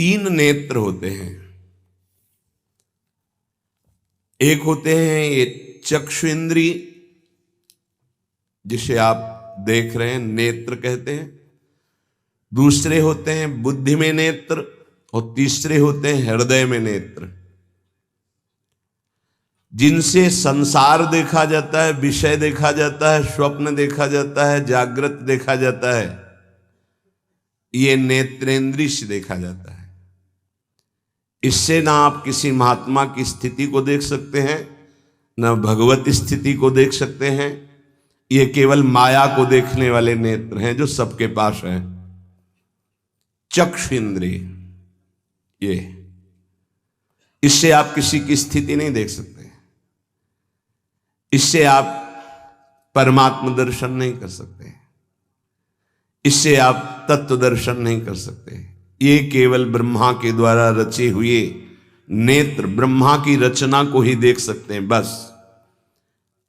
तीन नेत्र होते हैं। एक होते हैं ये चक्षु इंद्रिय, जिसे आप देख रहे हैं, नेत्र कहते हैं। दूसरे होते हैं बुद्धि में नेत्र, और तीसरे होते हैं हृदय में नेत्र, जिनसे संसार देखा जाता है, विषय देखा जाता है, स्वप्न देखा जाता है, जागृत देखा जाता है। ये नेत्रेंद्रिय से देखा जाता है। इससे ना आप किसी महात्मा की स्थिति को देख सकते हैं, ना भगवत स्थिति को देख सकते हैं। ये केवल माया को देखने वाले नेत्र हैं जो सबके पास हैं। चक्षु इंद्रिय, ये इससे आप किसी की स्थिति नहीं देख सकते, इससे आप परमात्मा दर्शन नहीं कर सकते, इससे आप तत्व दर्शन नहीं कर सकते। ये केवल ब्रह्मा के द्वारा रचे हुए नेत्र, ब्रह्मा की रचना को ही देख सकते हैं, बस।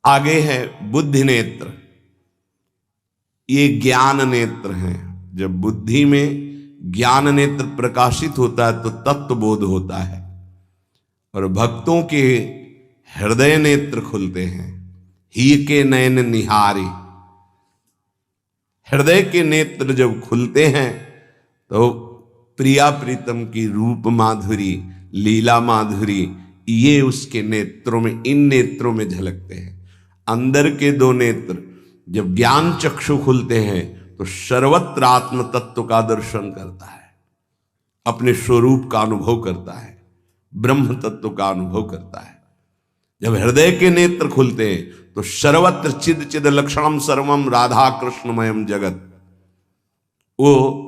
आगे है बुद्धि नेत्र। ये ज्ञान नेत्र हैं। जब बुद्धि में ज्ञान नेत्र प्रकाशित होता है तो तत्व बोध होता है, और भक्तों के हृदय नेत्र खुलते हैं। ही के नयन निहारे, हृदय के नेत्र जब खुलते हैं तो प्रिया प्रीतम की रूप माधुरी, लीला माधुरी, ये उसके नेत्रों में, इन नेत्रों में झलकते हैं। अंदर के दो नेत्र जब ज्ञान चक्षु खुलते हैं तो सर्वत्र आत्म तत्व का दर्शन करता है, अपने स्वरूप का अनुभव करता है, ब्रह्म तत्व का अनुभव करता है। जब हृदय के नेत्र खुलते हैं तो सर्वत्र चिद चिद लक्षणम सर्वम राधा कृष्णमयम जगत, वो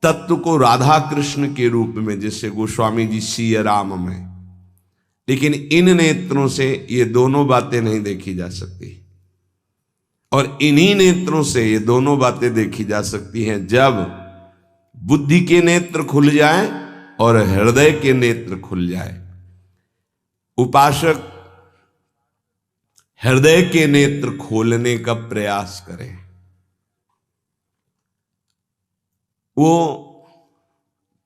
तत्व को राधा कृष्ण के रूप में, जैसे गोस्वामी जी सिया राम में। लेकिन इन नेत्रों से ये दोनों बातें नहीं देखी जा सकती, और इन्हीं नेत्रों से ये दोनों बातें देखी जा सकती हैं जब बुद्धि के नेत्र खुल जाए और हृदय के नेत्र खुल जाए। उपासक हृदय के नेत्र खोलने का प्रयास करें। वो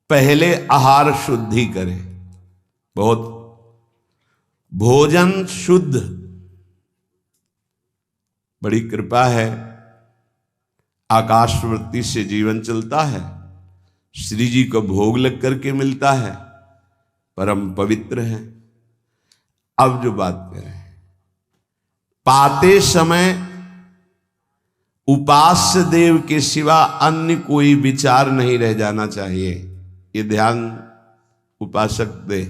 पहले आहार शुद्धि करे, बहुत भोजन शुद्ध। बड़ी कृपा है, आकाशवृत्ति से जीवन चलता है, श्री जी को भोग लग करके मिलता है, परम पवित्र है। अब जो बात करें, पाते समय उपास्य देव के सिवा अन्य कोई विचार नहीं रह जाना चाहिए, ये ध्यान उपासक दे।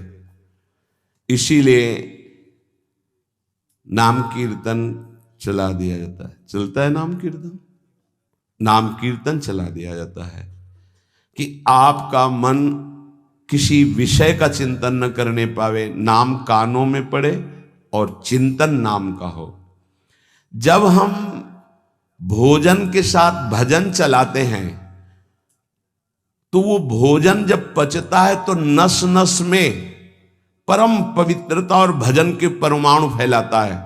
इसीलिए नाम कीर्तन चला दिया जाता है। चलता है नाम कीर्तन, नाम कीर्तन चला दिया जाता है कि आपका मन किसी विषय का चिंतन न करने पावे, नाम कानों में पड़े और चिंतन नाम का हो। जब हम भोजन के साथ भजन चलाते हैं तो वो भोजन जब पचता है तो नस नस में परम पवित्रता और भजन के परमाणु फैलाता है।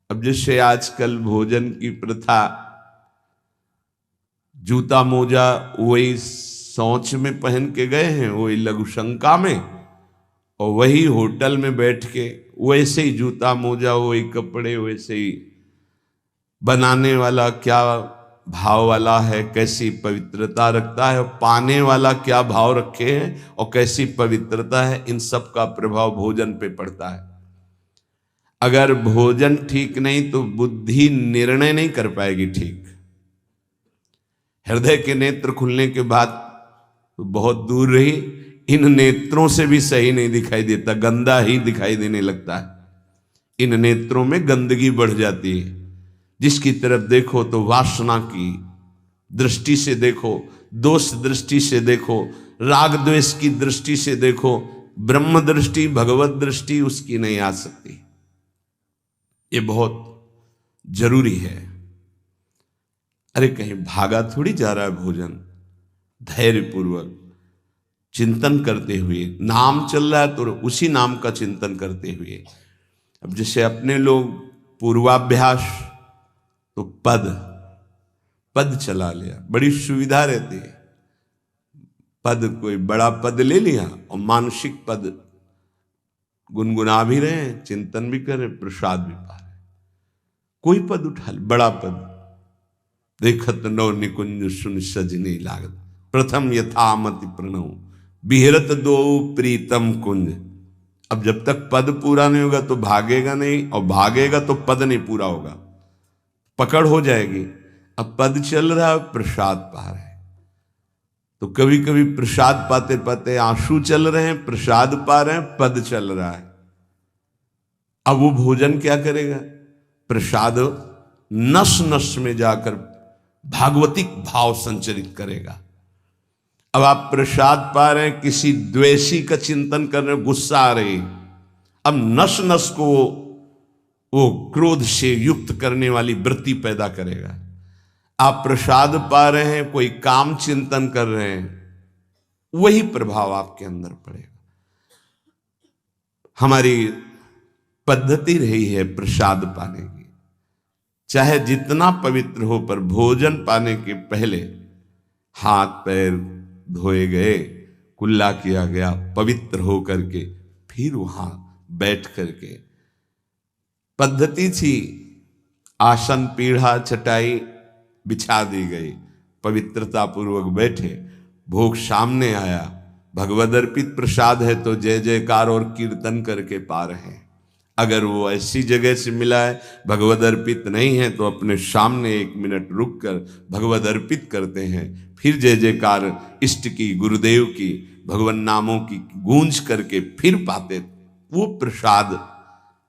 अब जैसे आजकल भोजन की प्रथा, जूता मोजा वही शौच में पहन के गए हैं, वही लघुशंका में, और वही होटल में बैठ के वैसे ही जूता मोजा, वही कपड़े, वैसे ही बनाने वाला क्या भाव वाला है, कैसी पवित्रता रखता है, और पाने वाला क्या भाव रखे हैं और कैसी पवित्रता है, इन सब का प्रभाव भोजन पे पड़ता है। अगर भोजन ठीक नहीं तो बुद्धि निर्णय नहीं कर पाएगी ठीक। हृदय के नेत्र खुलने के बाद तो बहुत दूर रही, इन नेत्रों से भी सही नहीं दिखाई देता, गंदा ही दिखाई देने लगता है। इन नेत्रों में गंदगी बढ़ जाती है। जिसकी तरफ देखो तो वासना की दृष्टि से देखो, दोष दृष्टि से देखो, राग द्वेष की दृष्टि से देखो, ब्रह्म दृष्टि, भगवत दृष्टि उसकी नहीं आ सकती। ये बहुत जरूरी है। अरे कहीं भागा थोड़ी जा रहा है भोजन, धैर्य पूर्वक चिंतन करते हुए, नाम चल रहा है तो उसी नाम का चिंतन करते हुए। अब जैसे अपने लोग पूर्वाभ्यास तो पद चला लिया, बड़ी सुविधा रहती है। पद, कोई बड़ा पद ले लिया और मानसिक पद गुनगुना भी रहे हैं, चिंतन भी कर रहे, प्रसाद भी पा रहे। कोई पद उठा ले, बड़ा पद, देखत नौ निकुंज सुन सजनी लागत, प्रथम यथामति प्रणव बिहरत दो प्रीतम कुंज। अब जब तक पद पूरा नहीं होगा तो भागेगा नहीं, और भागेगा तो पद नहीं पूरा होगा, पकड़ हो जाएगी। अब पद चल रहा है, प्रसाद पा रहे हैं, तो कभी कभी प्रसाद पाते पाते आंसू चल रहे हैं, प्रसाद पा रहे हैं, पद चल रहा है। अब वो भोजन क्या करेगा? प्रसाद नस नस में जाकर भागवतिक भाव संचरित करेगा। अब आप प्रसाद पा रहे हैं, किसी द्वेषी का चिंतन कर रहे हैं, गुस्सा आ रही, अब नस नस को वो क्रोध से युक्त करने वाली वृत्ति पैदा करेगा। आप प्रसाद पा रहे हैं, कोई काम चिंतन कर रहे हैं, वही प्रभाव आपके अंदर पड़ेगा। हमारी पद्धति रही है प्रसाद पाने की, चाहे जितना पवित्र हो, पर भोजन पाने के पहले हाथ पैर धोए गए, कुल्ला किया गया, पवित्र हो करके फिर वहां बैठ करके, पद्धति थी आसन पीढ़ा चटाई बिछा दी गई, पवित्रता पूर्वक बैठे, भोग सामने आया, भगवद अर्पित प्रसाद है तो जय जयकार और कीर्तन करके पा रहे हैं। अगर वो ऐसी जगह से मिला है, भगवद अर्पित नहीं है, तो अपने सामने 1 मिनट रुक कर भगवद अर्पित करते हैं, फिर जय जयकार इष्ट की, गुरुदेव की, भगवान नामों की गूंज करके फिर पाते। वो प्रसाद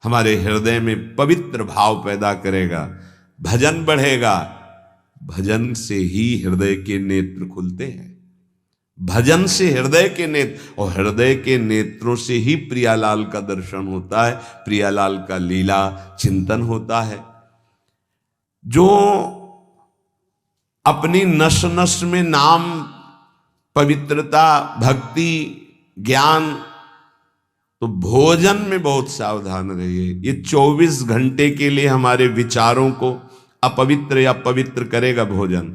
हमारे हृदय में पवित्र भाव पैदा करेगा, भजन बढ़ेगा। भजन से ही हृदय के नेत्र खुलते हैं, भजन से हृदय के नेत्र, और हृदय के नेत्रों से ही प्रियालाल का दर्शन होता है, प्रियालाल का लीला चिंतन होता है। जो अपनी नस नस में नाम, पवित्रता, भक्ति, ज्ञान, तो भोजन में बहुत सावधान रहिए। ये 24 घंटे के लिए हमारे विचारों को अपवित्र या पवित्र करेगा भोजन।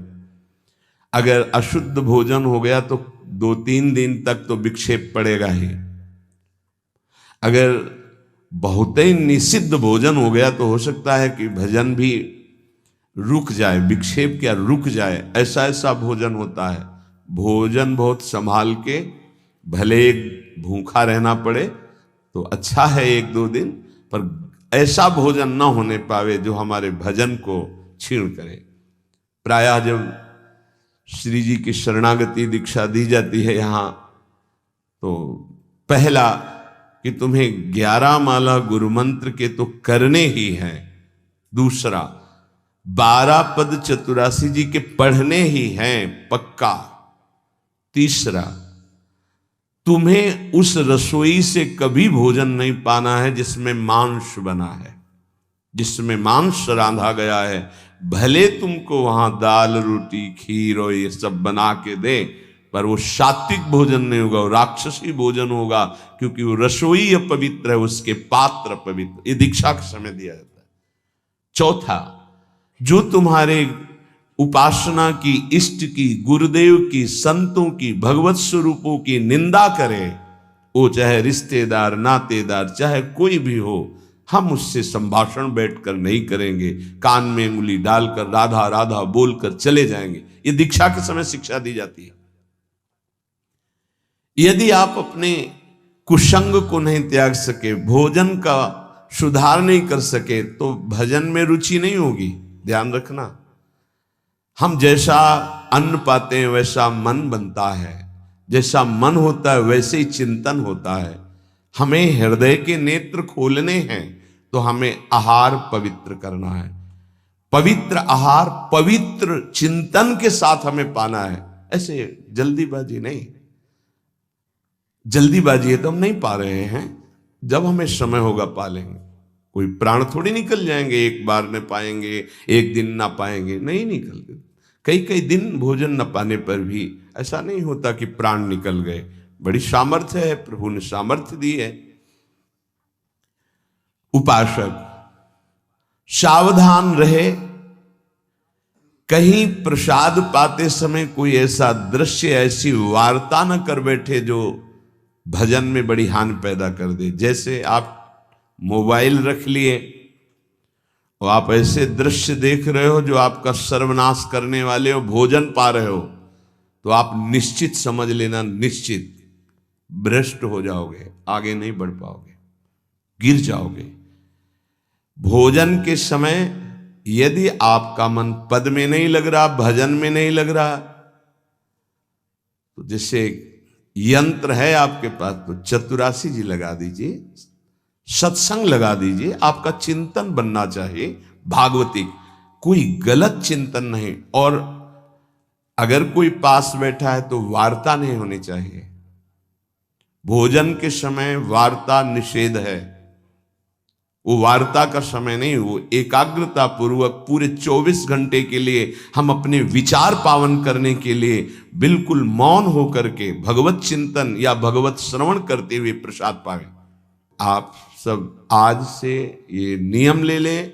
अगर अशुद्ध भोजन हो गया तो 2-3 दिन तक तो विक्षेप पड़ेगा ही। अगर बहुत ही निषिद्ध भोजन हो गया तो हो सकता है कि भजन भी रुक जाए, विक्षेप क्या रुक जाए, ऐसा ऐसा भोजन होता है। भोजन बहुत संभाल के, भले भूखा रहना पड़े तो अच्छा है 1-2 दिन, पर ऐसा भोजन ना होने पावे जो हमारे भजन को छीण करे। प्रायः जब श्री जी की शरणागति दीक्षा दी जाती है यहाँ, तो पहला कि तुम्हें 11 माला गुरु मंत्र के तो करने ही हैं, दूसरा 12 पद चतुरासी जी के पढ़ने ही हैं पक्का, तीसरा तुम्हें उस रसोई से कभी भोजन नहीं पाना है जिसमें मांस बना है, जिसमें मांस रांधा गया है। भले तुमको वहां दाल रोटी खीर और ये सब बना के दे, पर वो सात्विक भोजन नहीं होगा, वो राक्षसी भोजन होगा, क्योंकि वो रसोई अपवित्र है, उसके पात्र पवित्र। ये दीक्षा के समय दिया जाता है। चौथा, जो तुम्हारे उपासना की, इष्ट की, गुरुदेव की, संतों की, भगवत स्वरूपों की निंदा करे, वो चाहे रिश्तेदार, नातेदार, चाहे कोई भी हो, हम उससे संभाषण बैठकर नहीं करेंगे, कान में उंगली डालकर राधा राधा बोलकर चले जाएंगे। ये दीक्षा के समय शिक्षा दी जाती है। यदि आप अपने कुसंग को नहीं त्याग सके, भोजन का सुधार नहीं कर सके, तो भजन में रुचि नहीं होगी। ध्यान रखना, हम जैसा अन्न पाते हैं वैसा मन बनता है, जैसा मन होता है वैसे ही चिंतन होता है। हमें हृदय के नेत्र खोलने हैं तो हमें आहार पवित्र करना है। पवित्र आहार पवित्र चिंतन के साथ हमें पाना है, ऐसे जल्दीबाजी नहीं। जल्दीबाजी है तो हम नहीं पा रहे हैं, जब हमें समय होगा पा लेंगे। कोई प्राण थोड़ी निकल जाएंगे, एक बार न पाएंगे, एक दिन ना पाएंगे, नहीं निकलते। कई दिन भोजन न पाने पर भी ऐसा नहीं होता कि प्राण निकल गए। बड़ी सामर्थ्य है, प्रभु ने सामर्थ्य दी है। उपासक सावधान रहे, कहीं प्रसाद पाते समय कोई ऐसा दृश्य, ऐसी वार्ता न कर बैठे जो भजन में बड़ी हानि पैदा कर दे। जैसे आप मोबाइल रख लिए और आप ऐसे दृश्य देख रहे हो जो आपका सर्वनाश करने वाले हो, भोजन पा रहे हो, तो आप निश्चित समझ लेना, निश्चित भ्रष्ट हो जाओगे, आगे नहीं बढ़ पाओगे, गिर जाओगे। भोजन के समय यदि आपका मन पद में नहीं लग रहा, भजन में नहीं लग रहा, तो जैसे यंत्र है आपके पास, तो चतुरासी जी लगा दीजिए, सत्संग लगा दीजिए। आपका चिंतन बनना चाहिए भागवतिक, कोई गलत चिंतन नहीं। और अगर कोई पास बैठा है तो वार्ता नहीं होनी चाहिए। भोजन के समय वार्ता निषेध है, वो वार्ता का समय नहीं, वो एकाग्रता पूर्वक पूरे 24 घंटे के लिए हम अपने विचार पावन करने के लिए बिल्कुल मौन होकर के भगवत चिंतन या भगवत श्रवण करते हुए प्रसाद पावे। आप सब आज से ये नियम ले लें,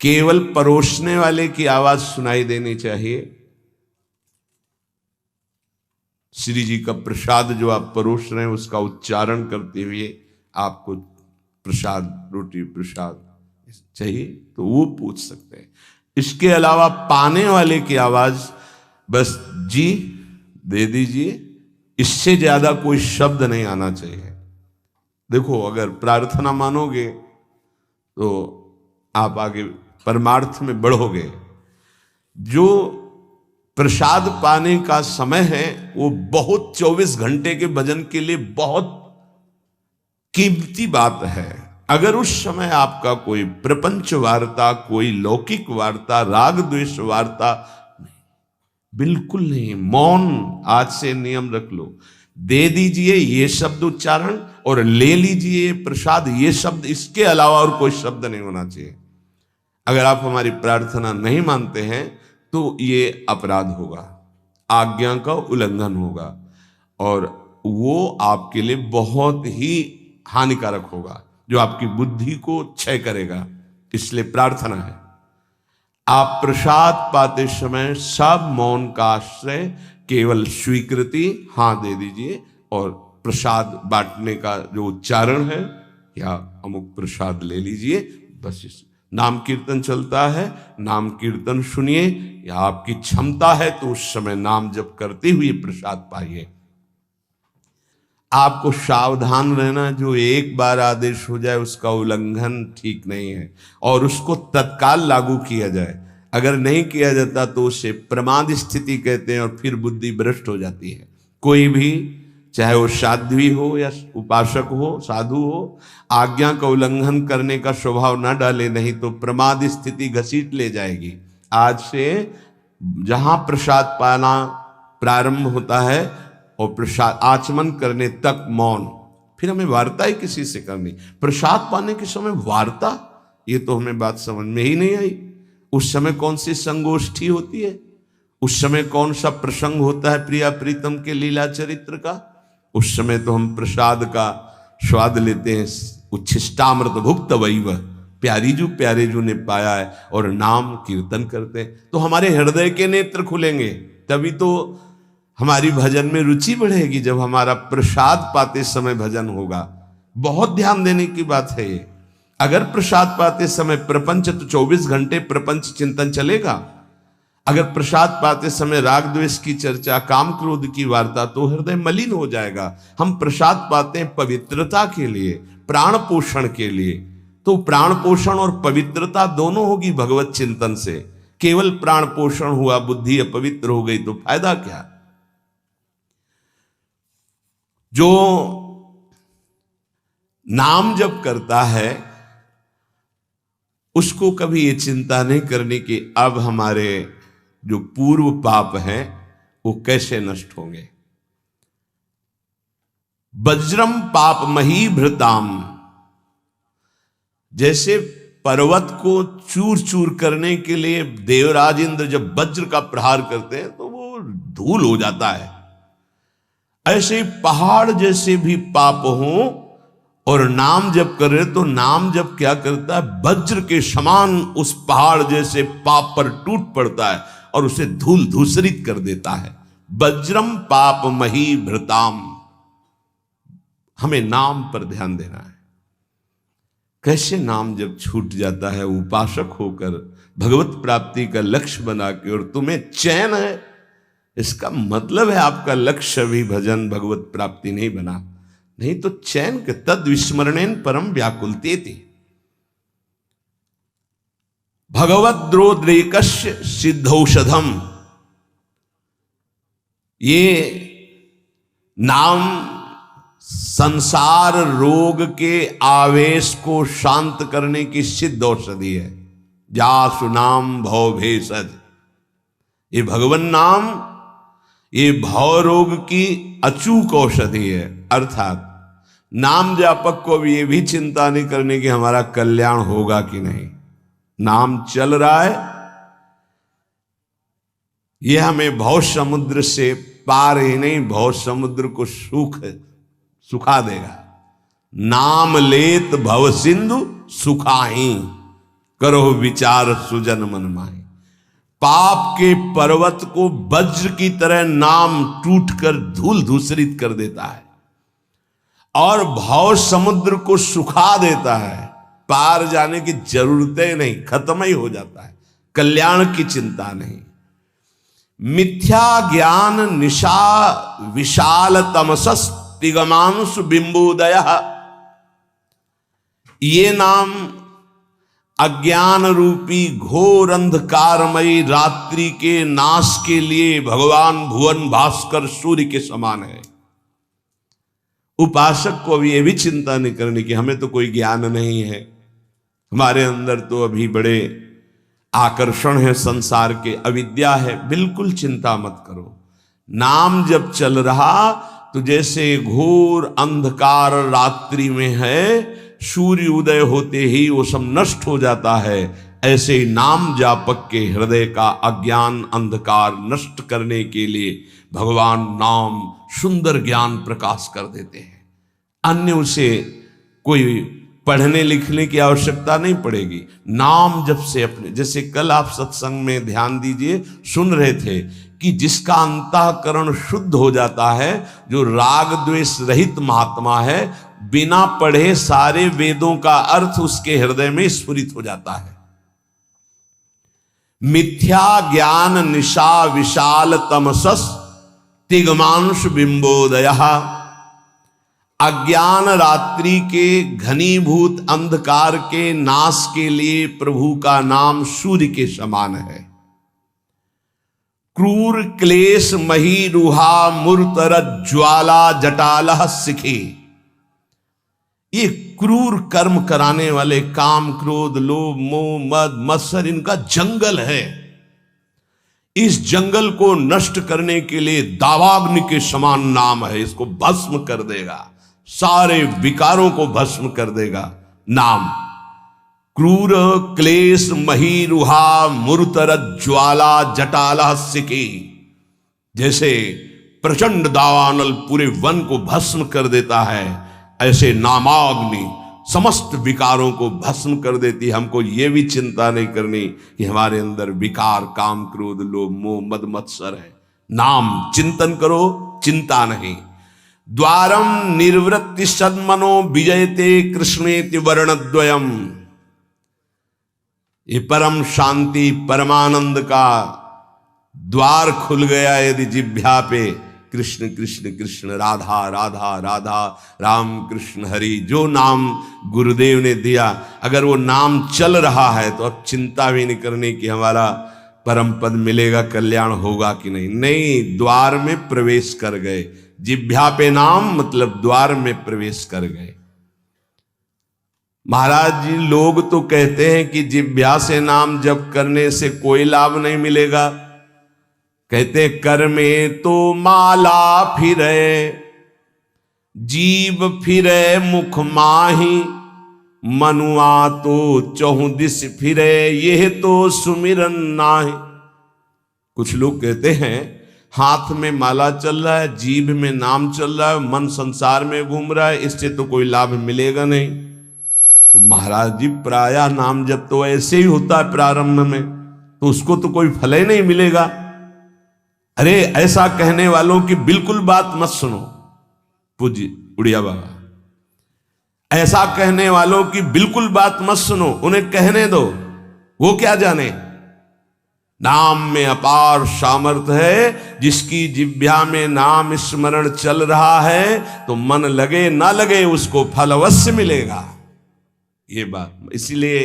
केवल परोसने वाले की आवाज सुनाई देनी चाहिए। श्री जी का प्रसाद जो आप परोस रहे हैं उसका उच्चारण करते हुए आपको प्रसाद, रोटी प्रसाद चाहिए तो वो पूछ सकते हैं। इसके अलावा पाने वाले की आवाज बस जी दे दीजिए, इससे ज्यादा कोई शब्द नहीं आना चाहिए। देखो, अगर प्रार्थना मानोगे तो आप आगे परमार्थ में बढ़ोगे। जो प्रसाद पाने का समय है वो बहुत 24 घंटे के भजन के लिए बहुत कीमती बात है। अगर उस समय आपका कोई प्रपंच वार्ता, कोई लौकिक वार्ता, राग द्वेष वार्ता, बिल्कुल नहीं, मौन आज से नियम रख लो। दे दीजिए ये शब्द उच्चारण और ले लीजिए प्रसाद ये शब्द, इसके अलावा और कोई शब्द नहीं होना चाहिए। अगर आप हमारी प्रार्थना नहीं मानते हैं तो ये अपराध होगा, आज्ञा का उल्लंघन होगा और वो आपके लिए बहुत ही हानिकारक होगा, जो आपकी बुद्धि को क्षय करेगा। इसलिए प्रार्थना है, आप प्रसाद पाते समय सब मौन का आश्रय, केवल स्वीकृति हां दे दीजिए और प्रसाद बांटने का जो उच्चारण है या अमुक प्रसाद ले लीजिए। बस इस नाम कीर्तन चलता है, नाम कीर्तन सुनिए, या आपकी क्षमता है तो उस समय नाम जप करते हुए प्रसाद पाइए। आपको सावधान रहना, जो एक बार आदेश हो जाए उसका उल्लंघन ठीक नहीं है और उसको तत्काल लागू किया जाए। अगर नहीं किया जाता तो उसे प्रमाद स्थिति कहते हैं और फिर बुद्धि भ्रष्ट हो जाती है। कोई भी, चाहे वो साध्वी हो या उपासक हो, साधु हो, आज्ञा का उल्लंघन करने का स्वभाव ना डाले, नहीं तो प्रमाद स्थिति घसीट ले जाएगी। आज से जहां प्रसाद पाना प्रारंभ होता है और प्रसाद आचमन करने तक मौन, फिर हमें वार्ता ही किसी से करनी। प्रसाद पाने के समय वार्ता, ये तो हमें बात समझ में ही नहीं आई। उस समय कौन सी संगोष्ठी होती है, उस समय कौन सा प्रसंग होता है प्रिया प्रीतम के लीला चरित्र का? उस समय तो हम प्रसाद का स्वाद लेते हैं, उच्छिष्टामृत भुक्त वैव, प्यारी जू प्यारे जू ने पाया है, और नाम कीर्तन करते हैं तो हमारे हृदय के नेत्र खुलेंगे। तभी तो हमारी भजन में रुचि बढ़ेगी, जब हमारा प्रसाद पाते समय भजन होगा। बहुत ध्यान देने की बात है ये। अगर प्रसाद पाते समय प्रपंच, तो 24 घंटे प्रपंच चिंतन चलेगा। अगर प्रसाद पाते समय राग द्वेष की चर्चा, काम क्रोध की वार्ता, तो हृदय मलिन हो जाएगा। हम प्रसाद पाते हैं पवित्रता के लिए, प्राण पोषण के लिए, तो प्राण पोषण और पवित्रता दोनों होगी भगवत चिंतन से। केवल प्राण पोषण हुआ, बुद्धि अपवित्र हो गई तो फायदा क्या? जो नाम जप करता है उसको कभी ये चिंता नहीं करनी कि अब हमारे जो पूर्व पाप हैं वो कैसे नष्ट होंगे। वज्रम पाप मही भृताम, जैसे पर्वत को चूर चूर करने के लिए देवराज इंद्र जब वज्र का प्रहार करते हैं तो वो धूल हो जाता है, ऐसे पहाड़ जैसे भी पाप हों और नाम जप कर रहे तो नाम जप क्या करता है, वज्र के समान उस पहाड़ जैसे पाप पर टूट पड़ता है और उसे धूल धूसरित कर देता है। वज्रम पाप मही भृताम। हमें नाम पर ध्यान देना है। कैसे नाम जब छूट जाता है उपासक होकर भगवत प्राप्ति का लक्ष्य बना के, और तुम्हें चैन है, इसका मतलब है आपका लक्ष्य भी भजन भगवत प्राप्ति नहीं बना। नहीं तो चैन के तद विस्मरणेन परम व्याकुलते थी। भगवद्रोद्रेकस्य सिद्धौषधम। ये नाम संसार रोग के आवेश को शांत करने की सिद्ध औषधि है। जासु नाम भव भेषज। ये भगवन नाम ये भव रोग की अचूक औषधि है। अर्थात नाम जापक को भी ये भी चिंता नहीं करने की हमारा कल्याण होगा कि नहीं। नाम चल रहा है, यह हमें भव समुद्र से पार ही नहीं, भव समुद्र को सुखा देगा। नाम लेत भव सिंधु सुखाही, करो विचार सुजन मन माही। पाप के पर्वत को वज्र की तरह नाम टूटकर धूल धूसरित कर देता है और भव समुद्र को सुखा देता है। पार जाने की जरूरतें नहीं, खत्म ही हो जाता है, कल्याण की चिंता नहीं। मिथ्या ज्ञान निशा विशाल तमसस तिगमांशु बिंबोदय। ये नाम अज्ञान रूपी घोर अंधकारमयी रात्रि के नाश के लिए भगवान भुवन भास्कर सूर्य के समान है। उपासक को अभी ये भी चिंता नहीं करनी कि हमें तो कोई ज्ञान नहीं है, हमारे अंदर तो अभी बड़े आकर्षण है संसार के, अविद्या है। बिल्कुल चिंता मत करो। नाम जब चल रहा तो जैसे घोर अंधकार रात्रि में है, सूर्य उदय होते ही वो सब नष्ट हो जाता है, ऐसे नाम जापक के हृदय का अज्ञान अंधकार नष्ट करने के लिए भगवान नाम सुंदर ज्ञान प्रकाश कर देते हैं। अन्य उसे कोई पढ़ने लिखने की आवश्यकता नहीं पड़ेगी। नाम जब से अपने, जैसे कल आप सत्संग में ध्यान दीजिए, सुन रहे थे कि जिसका अंतःकरण शुद्ध हो जाता है, जो राग द्वेष रहित महात्मा है, बिना पढ़े सारे वेदों का अर्थ उसके हृदय में स्फुरित हो जाता है। मिथ्या ज्ञान निशा विशाल तमसस तिगमांश बिंबोदय। अज्ञान रात्रि के घनीभूत अंधकार के नाश के लिए प्रभु का नाम सूर्य के समान है। क्रूर क्लेश मही रुहा मूर्तर ज्वाला जटालह सिखी। ये क्रूर कर्म कराने वाले काम क्रोध लोभ मोह मद मत्सर, इनका जंगल है। इस जंगल को नष्ट करने के लिए दावाग्नि के समान नाम है। इसको भस्म कर देगा, सारे विकारों को भस्म कर देगा नाम। क्रूर क्लेश मही रुहा मूर्तर ज्वाला जटाला सिकी। जैसे प्रचंड दावानल पूरे वन को भस्म कर देता है, ऐसे नामाग्नि समस्त विकारों को भस्म कर देती है। हमको ये भी चिंता नहीं करनी कि हमारे अंदर विकार काम क्रोध लोभ मोह मद मत्सर है। नाम चिंतन करो, चिंता नहीं। द्वारम निर्वृत्ति सन्मनो विजयते कृष्णेति वर्णद्वयम। ये परम शांति परमानंद का द्वार खुल गया यदि जिह्वा पे कृष्ण कृष्ण कृष्ण राधा राधा राधा राम कृष्ण हरि, जो नाम गुरुदेव ने दिया, अगर वो नाम चल रहा है तो अब चिंता भी नहीं करनी कि हमारा परम पद मिलेगा, कल्याण होगा कि नहीं। नहीं, द्वार में प्रवेश कर गए। जिह्वा पे नाम मतलब द्वार में प्रवेश कर गए। महाराज जी, लोग तो कहते हैं कि जिह्वा से नाम जप करने से कोई लाभ नहीं मिलेगा। कहते कर में तो माला फिरे, जीव फिरे मुख माही, मनुआ तो चहु दिस फिरे, यह तो सुमिरन नाही। कुछ लोग कहते हैं हाथ में माला चल रहा है, जीभ में नाम चल रहा है, मन संसार में घूम रहा है, इससे तो कोई लाभ मिलेगा नहीं। तो महाराज जी प्रायः नाम जब तो ऐसे ही होता है प्रारंभ में, तो उसको तो कोई फल ही नहीं मिलेगा। अरे ऐसा कहने वालों की बिल्कुल बात मत सुनो पूज्य उड़िया बाबा, ऐसा कहने वालों की बिल्कुल बात मत सुनो, उन्हें कहने दो, वो क्या जाने। नाम में अपार सामर्थ्य है, जिसकी जिह्वा में नाम स्मरण चल रहा है तो मन लगे ना लगे उसको फल अवश्य मिलेगा। ये बात इसीलिए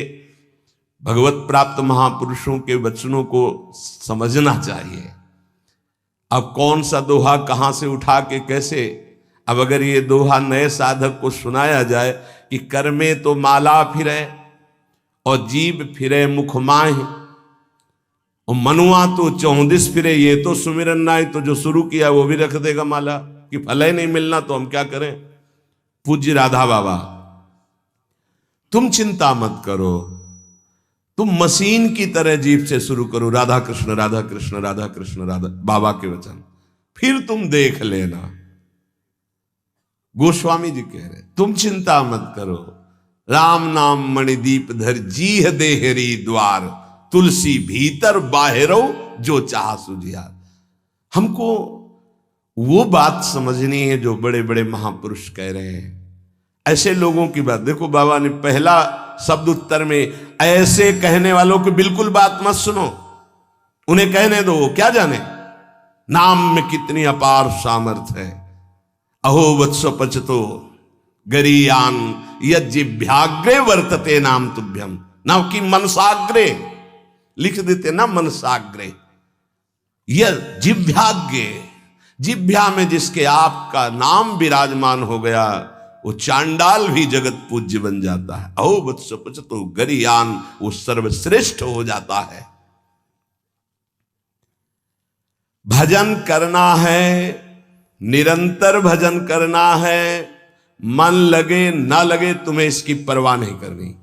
भगवत प्राप्त महापुरुषों के वचनों को समझना चाहिए। अब कौन सा दोहा कहां से उठा के कैसे, अब अगर ये दोहा नए साधक को सुनाया जाए कि कर में तो माला फिरे और जीभ फिरे मुख माहि और मनुआ तो 34 फिरे, ये तो सुमिरन नाय, तो जो शुरू किया वो भी रख देगा माला कि फल ही नहीं मिलना तो हम क्या करें। पूज्य राधा बाबा, तुम चिंता मत करो, तुम मशीन की तरह जीभ से शुरू करो राधा कृष्ण राधा कृष्ण राधा कृष्ण राधा, बाबा के वचन, फिर तुम देख लेना। गोस्वामी जी कह रहे तुम चिंता मत करो, राम नाम मणिदीप धर जीह देहरी द्वार, तुलसी भीतर बाहरो जो चाह सुझियार। हमको वो बात समझनी है जो बड़े बड़े महापुरुष कह रहे हैं। ऐसे लोगों की बात देखो, बाबा ने पहला शब्द उत्तर में ऐसे कहने वालों की बिल्कुल बात मत सुनो, उन्हें कहने दो, क्या जाने नाम में कितनी अपार सामर्थ्य है। अहो वत्स पचतो गरीयान यज्जिभ्याग्रे वर्तते नाम तुभ्यम, नाम की मनसाग्रे लिख देते ना, मनसाग्रे यह जिभ्याग्रे, जिभ्या में जिसके आपका नाम विराजमान हो गया वो चांडाल भी जगत पूज्य बन जाता है। अहो वत्स पचतो गरीयान, वो सर्वश्रेष्ठ हो जाता है। भजन करना है, निरंतर भजन करना है, मन लगे ना लगे तुम्हें इसकी परवाह नहीं करनी।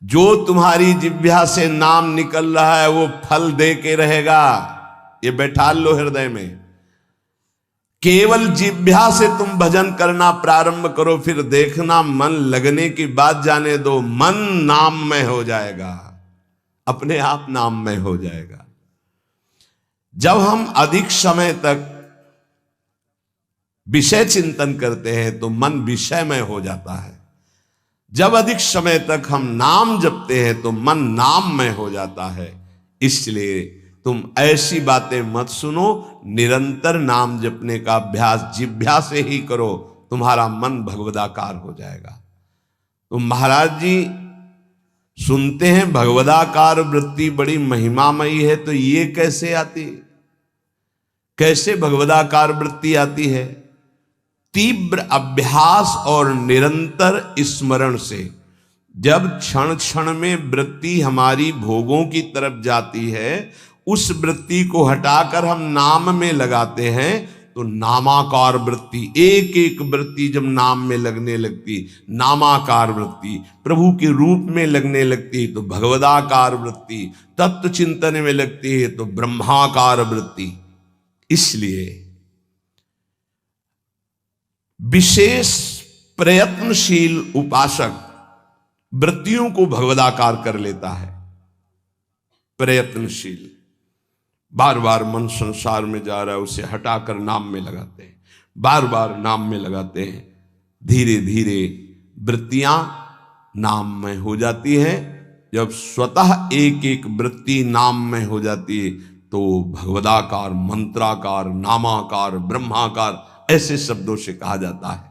जो तुम्हारी जिह्वा से नाम निकल रहा है वो फल दे के रहेगा, ये बैठा लो हृदय में। केवल जिह्वा से तुम भजन करना प्रारंभ करो, फिर देखना मन लगने की बात जाने दो, मन नाममय हो जाएगा, अपने आप नाममय हो जाएगा। जब हम अधिक समय तक विषय चिंतन करते हैं तो मन विषयमय हो जाता है। जब अधिक समय तक हम नाम जपते हैं तो मन नाममय हो जाता है। इसलिए तुम ऐसी बातें मत सुनो, निरंतर नाम जपने का अभ्यास जिह्वा से ही करो, तुम्हारा मन भगवदाकार हो जाएगा। तो महाराज जी सुनते हैं भगवदाकार वृत्ति बड़ी महिमामयी है, तो ये कैसे आती, कैसे भगवदाकार वृत्ति आती है? तीव्र अभ्यास और निरंतर स्मरण से। जब क्षण क्षण में वृत्ति हमारी भोगों की तरफ जाती है, उस वृत्ति को हटाकर हम नाम में लगाते हैं तो नामाकार वृत्ति, एक एक वृत्ति जब नाम में लगने लगती, नामाकार वृत्ति प्रभु के रूप में लगने लगती तो भगवदाकार वृत्ति, तत्व चिंतन में लगती है तो ब्रह्माकार वृत्ति। इसलिए विशेष प्रयत्नशील उपासक वृत्तियों को भगवदाकार कर लेता है। प्रयत्नशील, बार बार मन संसार में जा रहा है, उसे हटाकर नाम में लगाते हैं, बार बार नाम में लगाते हैं, धीरे धीरे वृत्तियां नाम में हो जाती है। जब स्वतः एक एक वृत्ति नाम में हो जाती है तो भगवदाकार, मंत्राकार, नामाकार, ब्रह्माकार ऐसे शब्दों से कहा जाता है।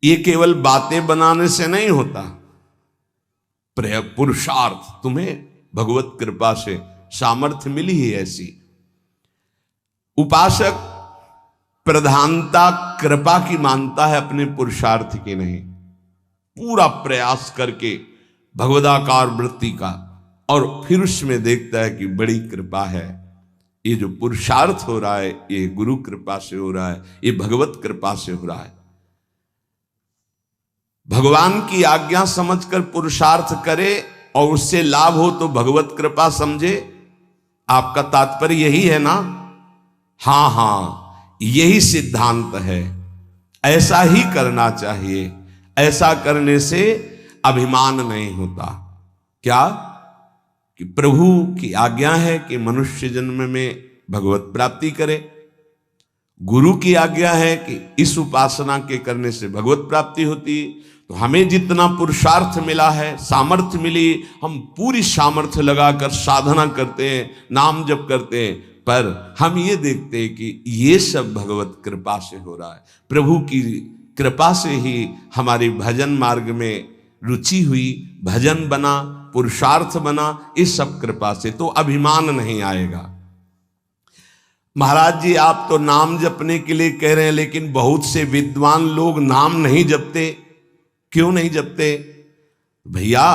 ये केवल बातें बनाने से नहीं होता, पुरुषार्थ, तुम्हें भगवत कृपा से सामर्थ्य मिली ही ऐसी। उपासक प्रधानता कृपा की मानता है, अपने पुरुषार्थ की नहीं। पूरा प्रयास करके भगवदाकार वृत्ति का, और फिर उसमें देखता है कि बड़ी कृपा है, ये जो पुरुषार्थ हो रहा है ये गुरु कृपा से हो रहा है, ये भगवत कृपा से हो रहा है। भगवान की आज्ञा समझकर पुरुषार्थ करे और उससे लाभ हो तो भगवत कृपा समझे। आपका तात्पर्य यही है ना? हाँ हाँ, यही सिद्धांत है, ऐसा ही करना चाहिए। ऐसा करने से अभिमान नहीं होता। क्या कि प्रभु की आज्ञा है कि मनुष्य जन्म में भगवत प्राप्ति करे, गुरु की आज्ञा है कि इस उपासना के करने से भगवत प्राप्ति होती। तो हमें जितना पुरुषार्थ मिला है, सामर्थ्य मिली, हम पूरी सामर्थ्य लगाकर साधना करते हैं, नाम जप करते हैं, पर हम ये देखते हैं कि ये सब भगवत कृपा से हो रहा है। प्रभु की कृपा से ही हमारी भजन मार्ग में रुचि हुई, भजन बना, पुरुषार्थ बना, इस सब कृपा से। तो अभिमान नहीं आएगा। महाराज जी, आप तो नाम जपने के लिए कह रहे हैं, लेकिन बहुत से विद्वान लोग नाम नहीं जपते। क्यों नहीं जपते? भैया,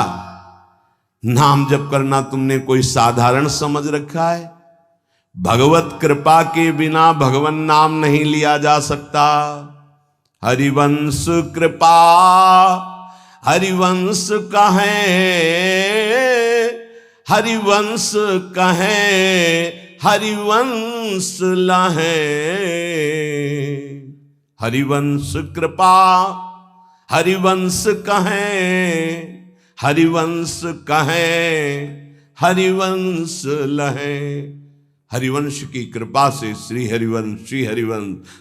नाम जप करना तुमने कोई साधारण समझ रखा है? भगवत कृपा के बिना भगवान नाम नहीं लिया जा सकता। हरिवंश कृपा हरिवंश कहें, हरिवंश कहें, हरिवंश लहें। हरिवंश कृपा हरिवंश कहें, हरिवंश कहें, हरिवंश लहें। हरिवंश की कृपा से श्री हरिवंश,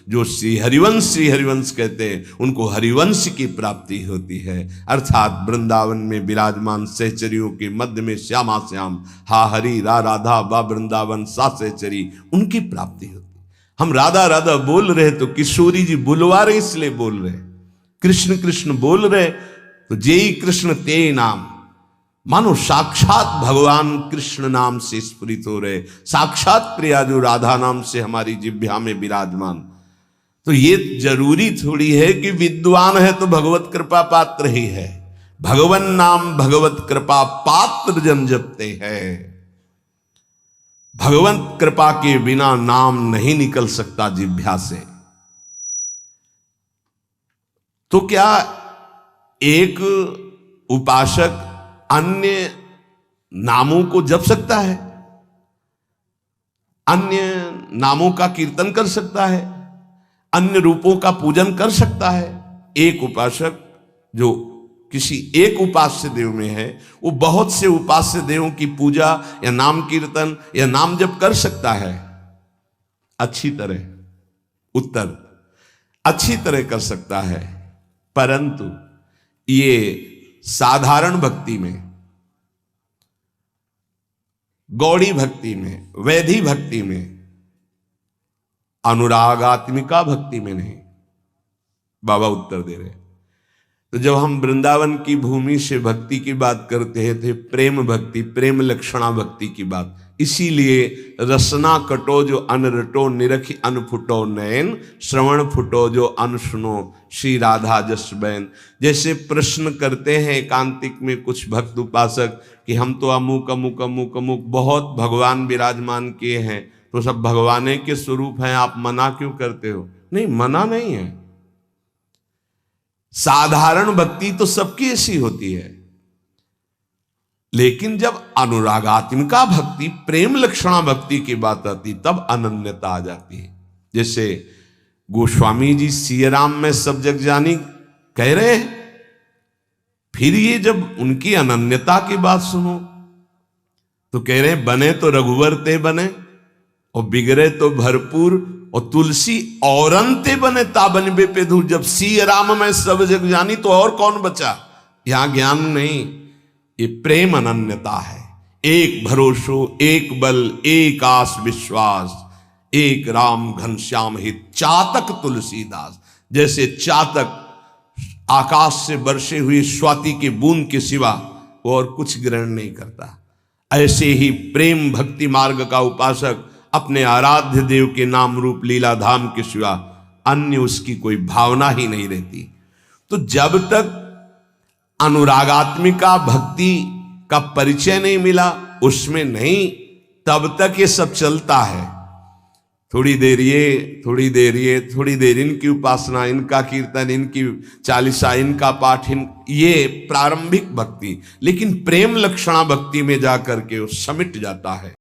जो श्री हरिवंश कहते हैं, उनको हरिवंश की प्राप्ति होती है। अर्थात वृंदावन में विराजमान सहचरियों के मध्य में श्यामा श्याम, हा हरि रा राधा बा वृंदावन सा सहचरी, उनकी प्राप्ति होती। हम राधा राधा बोल रहे तो किशोरी जी बुलवा रहे, इसलिए बोल रहे। कृष्ण कृष्ण बोल रहे तो जेई कृष्ण ते नाम, मानो साक्षात भगवान कृष्ण नाम से स्फुरित हो रहे, साक्षात प्रिया जो राधा नाम से हमारी जिह्वा में विराजमान। तो ये जरूरी थोड़ी है कि विद्वान है तो भगवत कृपा पात्र ही है। भगवन नाम भगवत कृपा पात्र जन जपते हैं। भगवत कृपा के बिना नाम नहीं निकल सकता जिह्वा से। तो क्या एक उपासक अन्य नामों को जप सकता है? अन्य नामों का कीर्तन कर सकता है? अन्य रूपों का पूजन कर सकता है? एक उपासक जो किसी एक उपास्य देव में है, वो बहुत से उपास्य देवों की पूजा या नाम कीर्तन या नाम जप कर सकता है अच्छी तरह। उत्तर, अच्छी तरह कर सकता है, परंतु ये साधारण भक्ति में, गौड़ी भक्ति में, वैधि भक्ति में, अनुरागात्मिका भक्ति में नहीं। बाबा उत्तर दे रहे। तो जब हम वृंदावन की भूमि से भक्ति की बात करते हैं थे प्रेम भक्ति, प्रेम लक्षणा भक्ति की बात। इसीलिए रसना कटो जो अन रटो, निरखी अन फुटो नयन, श्रवण फुटो जो अन सुनो, श्री राधा जस बैन। जैसे प्रश्न करते हैं एकांतिक में कुछ भक्त उपासक कि हम तो अमुक अमुक अमुक अमुक बहुत भगवान विराजमान किए हैं, तो सब भगवाने के स्वरूप हैं, आप मना क्यों करते हो? नहीं, मना नहीं है। साधारण भक्ति तो सबकी ऐसी होती है, लेकिन जब अनुरागात्मिका भक्ति, प्रेम लक्षणा भक्ति की बात आती, तब अनन्यता आ जाती है। जैसे गोस्वामी जी सिया राम में सब जग जानी कह रहे हैं, फिर ये जब उनकी अनन्यता की बात सुनो तो कह रहे हैं बने तो रघुवर ते बने और बिगड़े तो भरपूर, और तुलसी औरंते बने ताबनबे पे धूल। जब सिया राम में सब जग जानी तो और कौन बचा? यहां ज्ञान नहीं, ये प्रेम अनन्यता है। एक भरोसो, एक बल, एक आस विश्वास, एक राम घनश्याम हित, चातक तुलसीदास। जैसे चातक आकाश से बरसे हुई स्वाति के बूंद के सिवा और कुछ ग्रहण नहीं करता, ऐसे ही प्रेम भक्ति मार्ग का उपासक अपने आराध्य देव के नाम रूप लीला धाम के सिवा अन्य उसकी कोई भावना ही नहीं रहती। तो जब तक अनुरागात्मिका भक्ति का परिचय नहीं मिला, उसमें नहीं, तब तक ये सब चलता है। थोड़ी देर ये, थोड़ी देर ये, थोड़ी देर इनकी उपासना, इनका कीर्तन, इनकी चालीसा, इनका पाठ, ये प्रारंभिक भक्ति। लेकिन प्रेम लक्षणा भक्ति में जाकर के वो समिट जाता है।